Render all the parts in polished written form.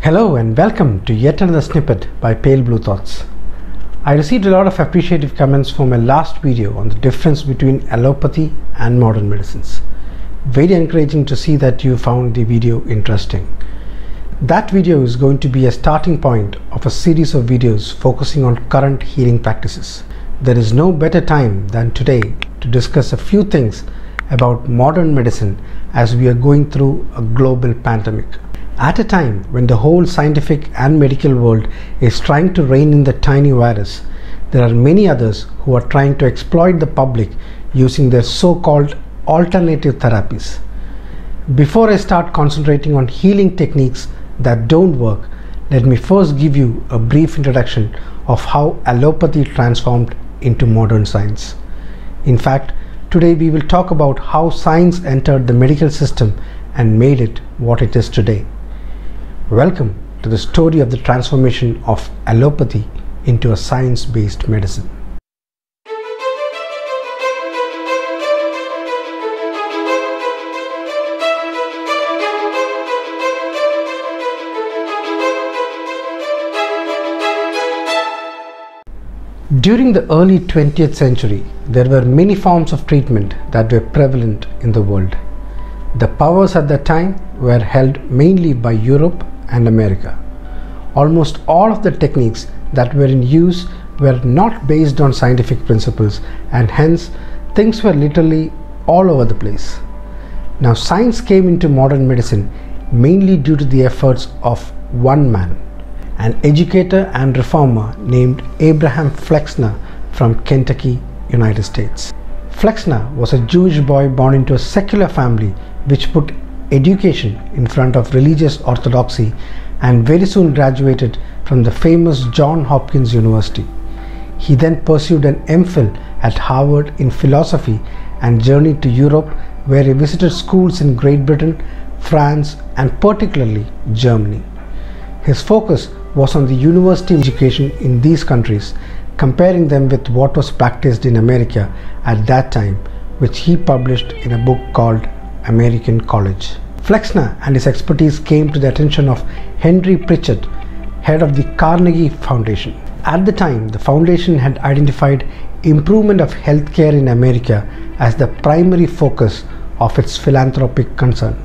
Hello and welcome to yet another snippet by Pale Blue Thoughts. I received a lot of appreciative comments for my last video on the difference between allopathy and modern medicines. Very encouraging to see that you found the video interesting. That video is going to be a starting point of a series of videos focusing on current healing practices. There is no better time than today to discuss a few things about modern medicine as we are going through a global pandemic. At a time when the whole scientific and medical world is trying to rein in the tiny virus, there are many others who are trying to exploit the public using their so-called alternative therapies. Before I start concentrating on healing techniques that don't work, let me first give you a brief introduction of how allopathy transformed into modern science. In fact, today we will talk about how science entered the medical system and made it what it is today. Welcome to the story of the transformation of allopathy into a science-based medicine. During the early 20th century, there were many forms of treatment that were prevalent in the world. The powers at that time were held mainly by Europe and America. Almost all of the techniques that were in use were not based on scientific principles, and hence things were literally all over the place. Now science came into modern medicine mainly due to the efforts of one man, an educator and reformer named Abraham Flexner from Kentucky, United States. Flexner was a Jewish boy born into a secular family which put education in front of religious orthodoxy, and very soon graduated from the famous Johns Hopkins University. He then pursued an MPhil at Harvard in philosophy and journeyed to Europe, where he visited schools in Great Britain, France, and particularly Germany. His focus was on the university education in these countries, comparing them with what was practiced in America at that time, which he published in a book called American College. Flexner and his expertise came to the attention of Henry Pritchett, head of the Carnegie Foundation. At the time, the foundation had identified improvement of healthcare in America as the primary focus of its philanthropic concern.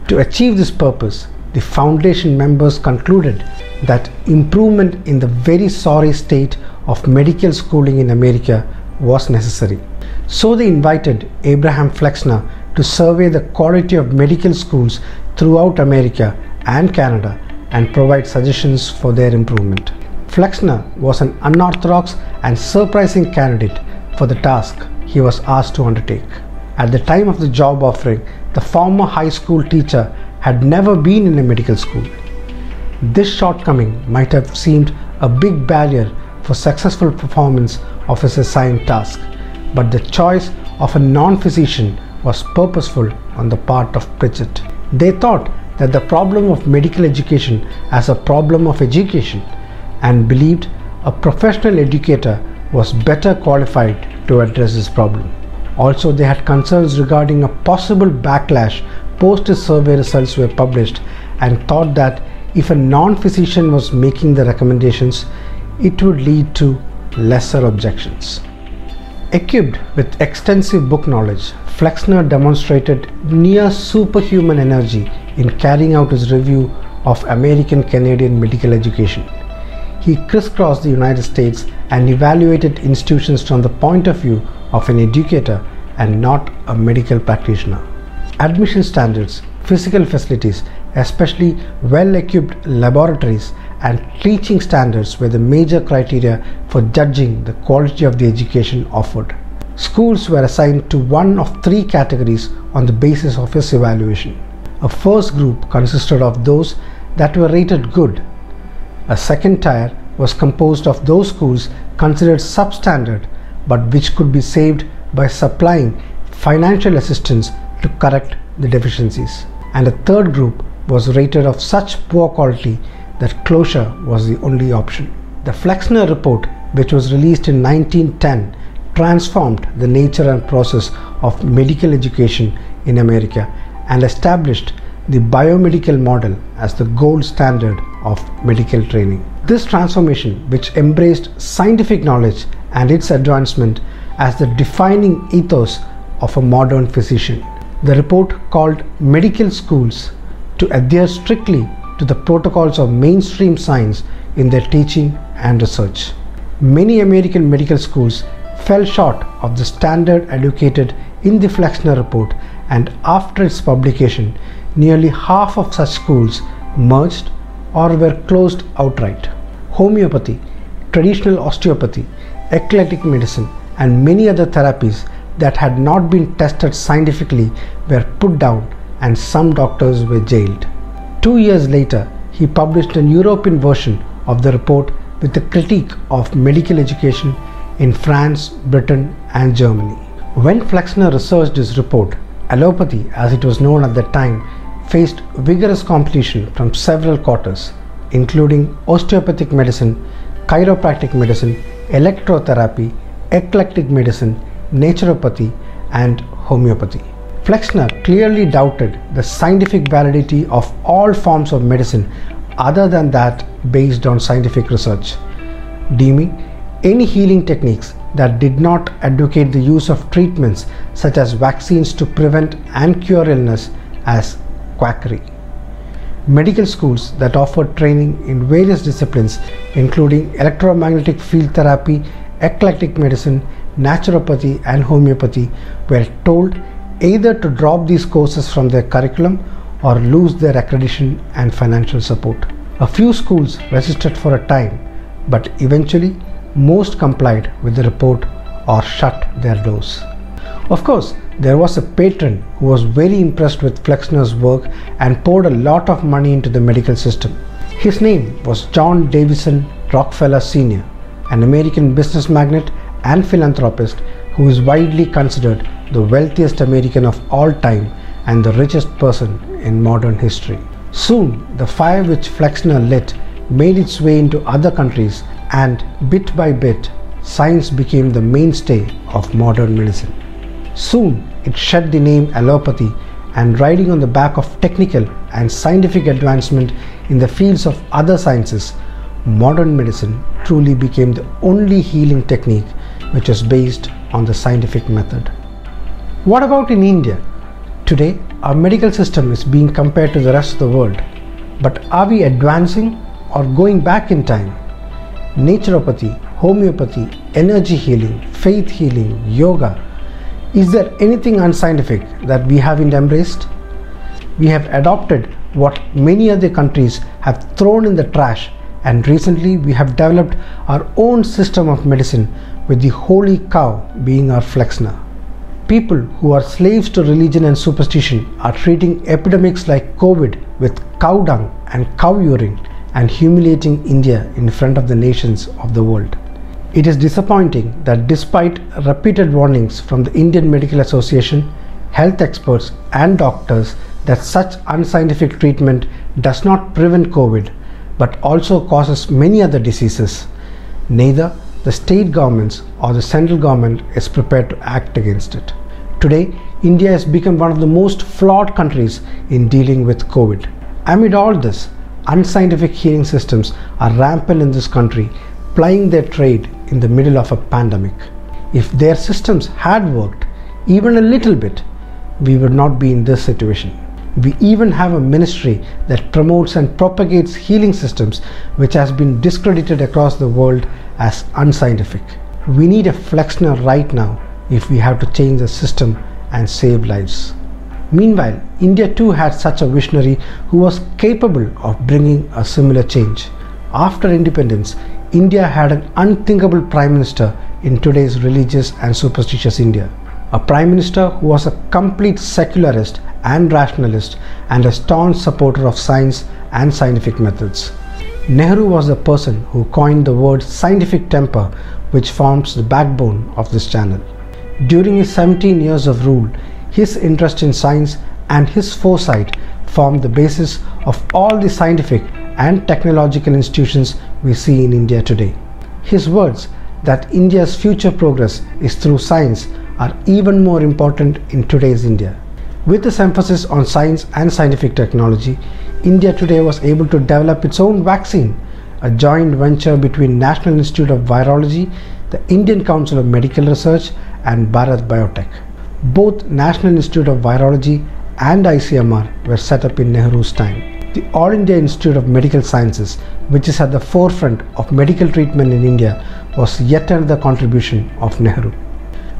To achieve this purpose, the foundation members concluded that improvement in the very sorry state of medical schooling in America was necessary. So they invited Abraham Flexner to survey the quality of medical schools throughout America and Canada and provide suggestions for their improvement. Flexner was an unorthodox and surprising candidate for the task he was asked to undertake. At the time of the job offering, the former high school teacher had never been in a medical school. This shortcoming might have seemed a big barrier for successful performance of his assigned task, but the choice of a non-physician was purposeful on the part of Pritchett. They thought that the problem of medical education as a problem of education, and believed a professional educator was better qualified to address this problem. Also, they had concerns regarding a possible backlash post his survey results were published, and thought that if a non-physician was making the recommendations, it would lead to lesser objections. Equipped with extensive book knowledge, Flexner demonstrated near superhuman energy in carrying out his review of American-Canadian medical education. He crisscrossed the United States and evaluated institutions from the point of view of an educator and not a medical practitioner. Admission standards, physical facilities, especially well-equipped laboratories, and teaching standards were the major criteria for judging the quality of the education offered. Schools were assigned to one of three categories on the basis of his evaluation. A first group consisted of those that were rated good. A second tier was composed of those schools considered substandard but which could be saved by supplying financial assistance to correct the deficiencies. And a third group was rated of such poor quality that closure was the only option. The Flexner report, which was released in 1910, transformed the nature and process of medical education in America and established the biomedical model as the gold standard of medical training. This transformation, which embraced scientific knowledge and its advancement as the defining ethos of a modern physician. The report called medical schools to adhere strictly to the protocols of mainstream science in their teaching and research. Many American medical schools fell short of the standard advocated in the Flexner report, and after its publication, nearly half of such schools merged or were closed outright. Homeopathy, traditional osteopathy, eclectic medicine, and many other therapies that had not been tested scientifically were put down, and some doctors were jailed. 2 years later, he published an European version of the report with a critique of medical education in France, Britain, and Germany. When Flexner researched his report, allopathy, as it was known at that time, faced vigorous competition from several quarters, including osteopathic medicine, chiropractic medicine, electrotherapy, eclectic medicine, naturopathy, and homeopathy. Flexner clearly doubted the scientific validity of all forms of medicine other than that based on scientific research, deeming any healing techniques that did not advocate the use of treatments such as vaccines to prevent and cure illness as quackery. Medical schools that offered training in various disciplines including electromagnetic field therapy, eclectic medicine, naturopathy, and homeopathy were told either to drop these courses from their curriculum or lose their accreditation and financial support. A few schools resisted for a time, but eventually most complied with the report or shut their doors. Of course, there was a patron who was very impressed with Flexner's work and poured a lot of money into the medical system. His name was John Davison Rockefeller Sr., an American business magnate and philanthropist who is widely considered the wealthiest American of all time and the richest person in modern history. Soon, the fire which Flexner lit made its way into other countries, and bit by bit, science became the mainstay of modern medicine. Soon, it shed the name allopathy, and riding on the back of technical and scientific advancement in the fields of other sciences, modern medicine truly became the only healing technique which was based on the scientific method. What about in India? Today, our medical system is being compared to the rest of the world. But are we advancing or going back in time? Naturopathy, homeopathy, energy healing, faith healing, yoga. Is there anything unscientific that we haven't embraced? We have adopted what many other countries have thrown in the trash, and recently we have developed our own system of medicine with the holy cow being our Flexner. People who are slaves to religion and superstition are treating epidemics like COVID with cow dung and cow urine and humiliating India in front of the nations of the world. It is disappointing that despite repeated warnings from the Indian Medical Association, health experts and doctors that such unscientific treatment does not prevent COVID but also causes many other diseases, neither the state governments or the central government is prepared to act against it. Today, India has become one of the most flawed countries in dealing with COVID. Amid all this, unscientific healing systems are rampant in this country, plying their trade in the middle of a pandemic. If their systems had worked even a little bit, we would not be in this situation. We even have a ministry that promotes and propagates healing systems which has been discredited across the world as unscientific. We need a Flexner right now if we have to change the system and save lives. Meanwhile, India too had such a visionary who was capable of bringing a similar change. After independence, India had an unthinkable prime minister in today's religious and superstitious India. A prime minister who was a complete secularist and rationalist and a staunch supporter of science and scientific methods. Nehru was the person who coined the word scientific temper, which forms the backbone of this channel. During his 17 years of rule, his interest in science and his foresight formed the basis of all the scientific and technological institutions we see in India today. His words that India's future progress is through science are even more important in today's India. With this emphasis on science and scientific technology, India today was able to develop its own vaccine, a joint venture between National Institute of Virology, the Indian Council of Medical Research and Bharat Biotech. Both National Institute of Virology and ICMR were set up in Nehru's time. The All India Institute of Medical Sciences, which is at the forefront of medical treatment in India, was yet another contribution of Nehru.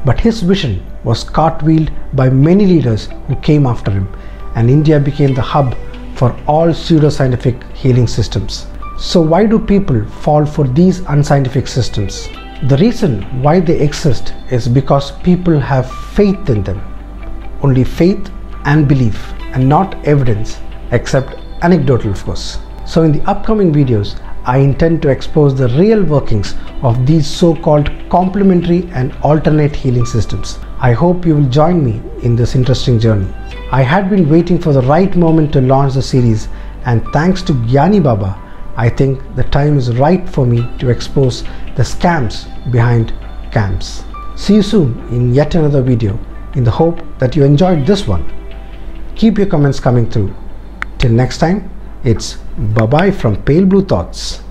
But his vision was cartwheeled by many leaders who came after him, and India became the hub for all pseudoscientific healing systems. So why do people fall for these unscientific systems? The reason why they exist is because people have faith in them. Only faith and belief, and not evidence, except anecdotal of course. So in the upcoming videos, I intend to expose the real workings of these so-called complementary and alternate healing systems. I hope you will join me in this interesting journey. I had been waiting for the right moment to launch the series, and thanks to Gyani Baba, I think the time is right for me to expose the scams behind camps. See you soon in yet another video, in the hope that you enjoyed this one. Keep your comments coming through. Till next time, it's bye-bye from Pale Blue Thoughts.